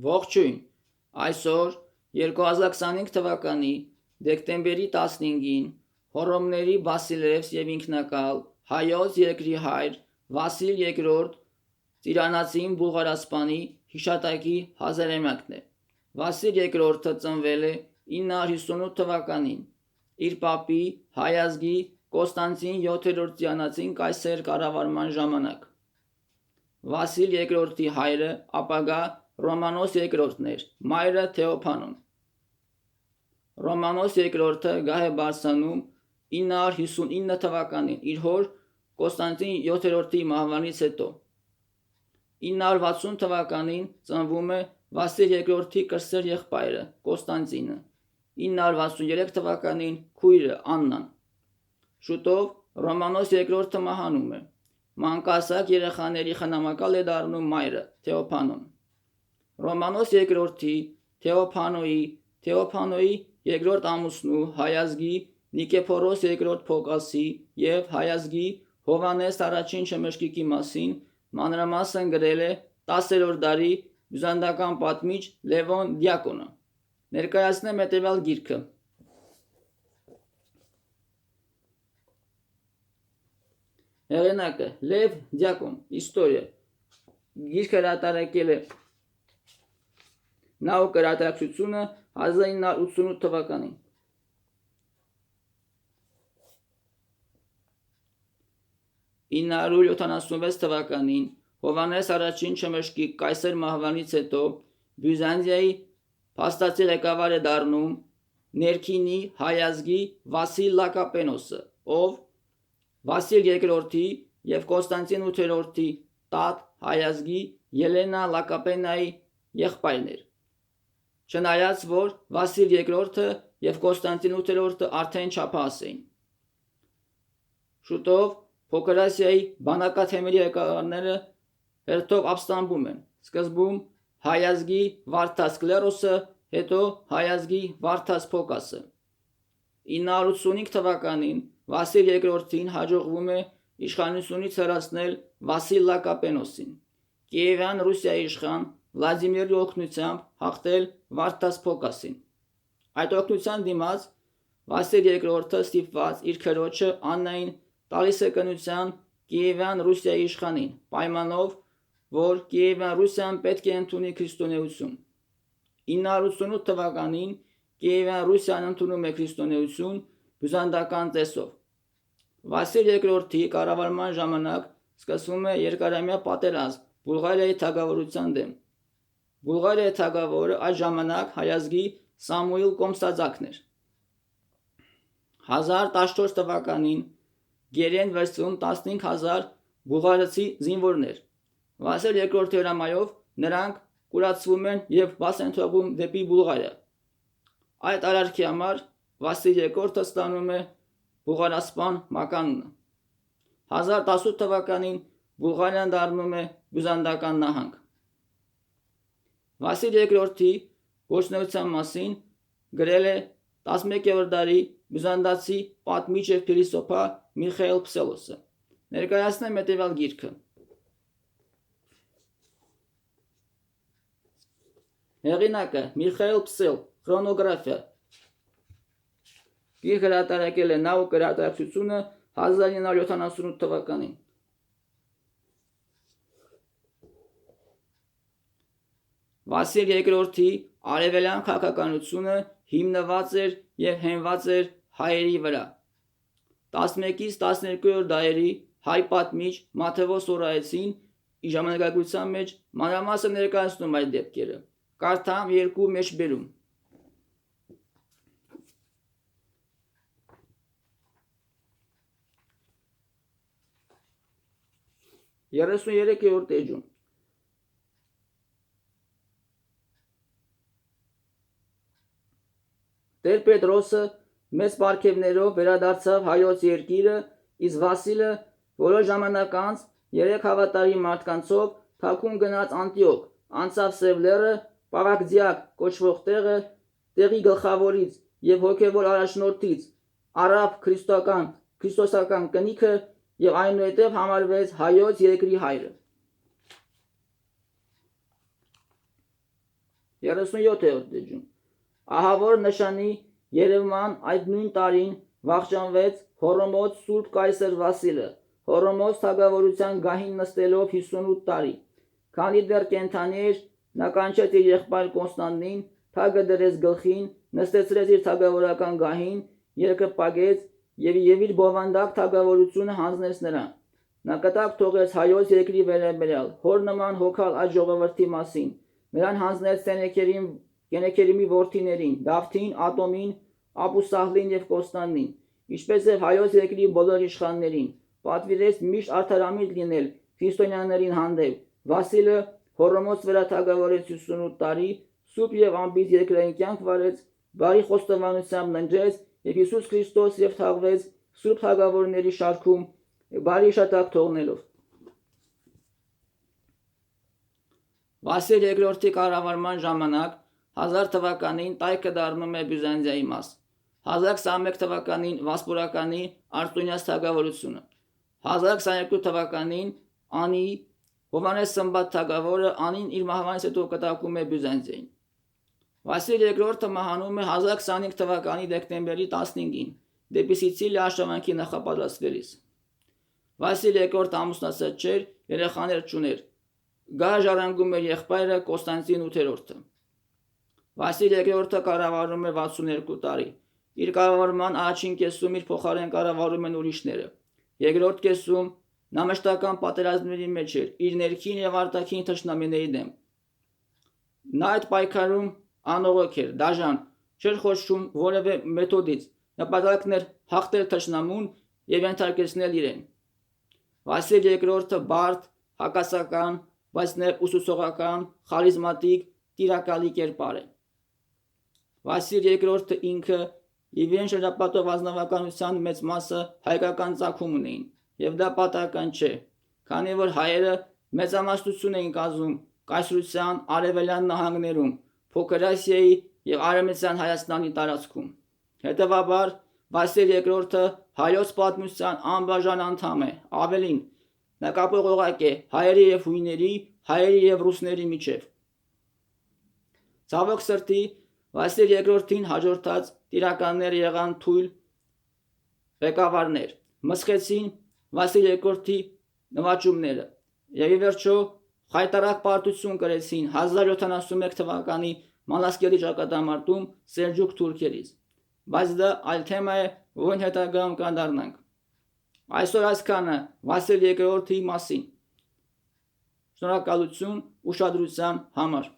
Ողջույն, այսօր 2025 թվականի դեկտեմբերի 15-ին Հոռոմների Բասիլևս և ինքնակալ հայոց երկրի հայր Վասիլ II Ծիրանացին Բուլղարասպանի հիշատակի հազարամյակն է։ Վասիլ II ծնվել է 958 թվականին իր պապի հայ ազգի Կոստանտին VII Ծիրանացին կայսեր կառավարման ժամանակ։ Վասիլ II հայրը ապագա Ռոմանոս II էր, մայրը Թեոփանոն։ Ռոմանոս II գահ է բարձրանում 959 թվականին իր հոր Կոստանտին VII մահվանից հետո։ 960 թվականին ծնվում է Վասիլ II կրտսեր եղբայրը Կոստանտինը, 963 թվականին քույրը Աննան։ Շուտով Ռոմանոս II մահանում է։ Մանկահասակ երեխաների խնամակալ է դառնում մայրը Թեոփանոն։ Ռոմանոս II Թեոփանոյի երկրորդ ամուսնու հայ ազգի Նիկեփորոս II Փոկասի և հայ ազգի Հովհաննես առաջին չմշկիկի մասին մանրամասն գրել է 10-րդ դարի բյուզանդական պատմիչ Լևոն Դիակոնը։ Ներկայացնեմ հետևյալ գիրքը։ Հեղինակը Լև Դիակոն, Իստորիա։ Գիրքը հրատարակել է Նաուկ հրատարակչությունը 1988 թվականին։ (976 թվականին Հովհաննես առաջին չմշկիկ կայսեր մահվանից հետո Բյուզանդիայի փաստացի ղեկավար է դառնում ներքինի հայ ազգի Վասիլ Լակապենոսը, ով Վասիլ II և Կոստանտին VIII տատ հայ ազգի Ելենա Լակապենայի եղբայրն էր։ Չնայած որ Վասիլ II և Կոստանտին VIII արդեն չափահաս էին։ Շուտով Փոքր Ասիայի բանակաթեմերի ղեկավարները հերթով ապստամբում են, սկզբում հայ ազգի Վարդաս Կլերոսը, հետո հայ ազգի Վարդաս Փոկասը։ 985 թվականին Վասիլ II-ին հաջողվում է իշխանությունից հեռացնել Վասիլ Լակապենոսին, Կիևյան Ռուսիայի իշխան Վլադիմիրի օգնությամբ հաղթել Վարդաս Փոկասին։ Այդ օգնության դիմաց Վասիլ II ստիպված իր քրոջը Աննային տալիս է կնության Կիևյան Ռուսիայի իշխանին, պայմանով, որ Կիևյան Ռուսիան պետք է ընդունի քրիստոնեություն։ 988 թվականին Կիևյան Ռուսիան ընդունում է քրիստոնեություն բյուզանդական տեսով։ Վասիլ II-ի կառավարման ժամանակ սկսվում է երկարամյա պատերազմ Բուլղարիայի թագավորության դեմ։ Բուլղարիայի թագավորը այդ ժամանակ հայ ազգի Սամուիլ Կոմսածակն էր։ 1014 թվականին գերի են վերցվում 15000 բուլղարացի զինվորներ։ Վասիլ II-ի հրամայով նրանք կուրացվում են և բաց են թողում դեպի Բուլղարիա։ Այդ արարքի համար Վասիլ II ստանում է Բուլղարասպան մականունը։ 1018 թվականին Բուլղարիան դառնում է բյուզանդական նահանգ։ Վասիլ II-ի գործունեության մասին գրել է 11-րդ դարի բյուզանդացի պատմիչ և փիլիսոփա Միխայիլ Փսելոսը։ Ներկայացնեմ հետևյալ գիրքը։ Հեղինակը Միխայիլ Փսել, Քրոնոգրաֆիա։ Գիրքը հրատարակել է Նաուկ հրատարակչությունը 1978 թվականին։ Վասիլ II-ի արևելյան քաղաքականությունը հիմնված էր և հենված էր հայերի վրա։ 11-ից 12-րդ դարերի հայ պատմիչ Մաթեոս Օրայեցին իր ժամանակագրության մեջ մանրամասն ներկայացնում այդ դեպքերը։ Կարդամ երկու մեջբերում։ Երեսուներեքերորդ էջում Տեր Պետրոսը մեծ պարգևներով վերադարձավ հայոց երկիրը, իսկ Վասիլը որոշ ժամանակ անց 3 հավատարիմ մարդկանցով թաքուն գնաց Անտիոք, անցավ Սև լեռը, Պաղակդիակ կոչվող տեղի գլխավորից և հոգևոր առաջնորդից առավ քրիստոսական կնիքը և այնուհետև համարվեց հայոց երկրի հայրը։ 37-րդ էջում ահա որ նշանի երևման այդ նույն տարին վախճանվեց Հոռոմոց Սուրբ Կայսր Վասիլը Հոռոմոց թագավորության գահին նստելով 58 տարի քանի դեռ կենդանի էր նա կանչեց իր եղբայր Կոնստանտին թագը դրեց գլխին նստեցրեց իր թագավորական գահին երկը պագեց եւ իր բովանդակ թագավորությունը հանձնեց նրան նա կտակ թողեց հայոց երկրի վերաբերյալ հոր նման հոգալ այդ ժողովրդի մասին նրան հանձնեց Սենեքերիմի որդիներին Դավթին, Ատոմին, Ապուսահլին եւ Կոնստանտին ինչպես եւ հայոց երկրի բոլոր իշխաններին պատվիրեց միշտ արդարամիտ լինել քրիստոնյաներին հանդեպ Վասիլը Հոռոմոց վրա թագավորեց 58 տարի սուրբ եւ անբիծ երկրային կյանք վարեց բարի խոստովանությամբ ննջեց եւ Հիսուս Քրիստոս եւ թաղվեց սուրբ թագավորների շարքում բարի շատակ թողնելով Վասիլ II կառավարման ժամանակ 1000 թվականին Տայքը դառնում է Բյուզանդիայի մաս 1021 թվականին Վասպուրականի Արտունյաց թագավորությունը 1022 թվականին Անի Հովանես Սմբատ թագավորը Անին իր մահվանից հետո կտակում է Բյուզանդիային Վասիլ II մահանում է 1025 թվականի դեկտեմբերի 15-ին դեպի Սիցիլիա արշավանքի նախապատրաստվելիս Վասիլ II ամուսնացած չէր, երեխաներ չուներ Գա ժառանգում էր եղբայրը Կոնստանտին 8-րդը Վասիլ II կառավարում է 62 տարի Իր կառավարման առաջին կեսում իր փոխարեն կառավարում են ուրիշները Երկրորդ կեսում նա մշտական պատերազմների մեջ էր իր ներքին եւ արտաքին թշնամիների դեմ Նա այդ պայքարում անողոք էր, դաժան, չէր խոսում որևէ մեթոդից նպատակն էր հաղթել թշնամուն եւ ենթարկեցնել իրեն Վասիլ II բարդ, հակասական, բայց նաեւ ուսուցողական, խարիզմատիկ, տիրակալի կերպար է Վասիլ II ինքը եւ իրեն շրջապատող ազնվականության մեծ մասը հայկական ծագում ունեին եւ դա պատահական չէ քանի որ հայերը մեծամասնություն էին կազմում կայսրության արևելյան նահանգներում Փոքր Ասիայի եւ Արևմտյան Հայաստանի տարածքում հետեւաբար Վասիլ II հայոց պատմության անբաժան անդամ է ավելին նա կապող օղակ է հայերի եւ հույների հայերի եւ ռուսների միջև Ցավոք սրտի Վասիլ II-ին հաջորդած տիրականները եղան թույլ ղեկավարներ մսխեցին Վասիլ II-ի նվաճումները եւ ի վերջո խայտարակ պարտություն կրեցին 1071 թվականի Մանասկերի ճակատամարտում Սելջուկ թուրքերից բայց դա այլ թեմա է որին հետագայում կանդառնանք այսօր այսքանը Վասիլ II-ի մասին Շնորհակալություն ուշադրության համար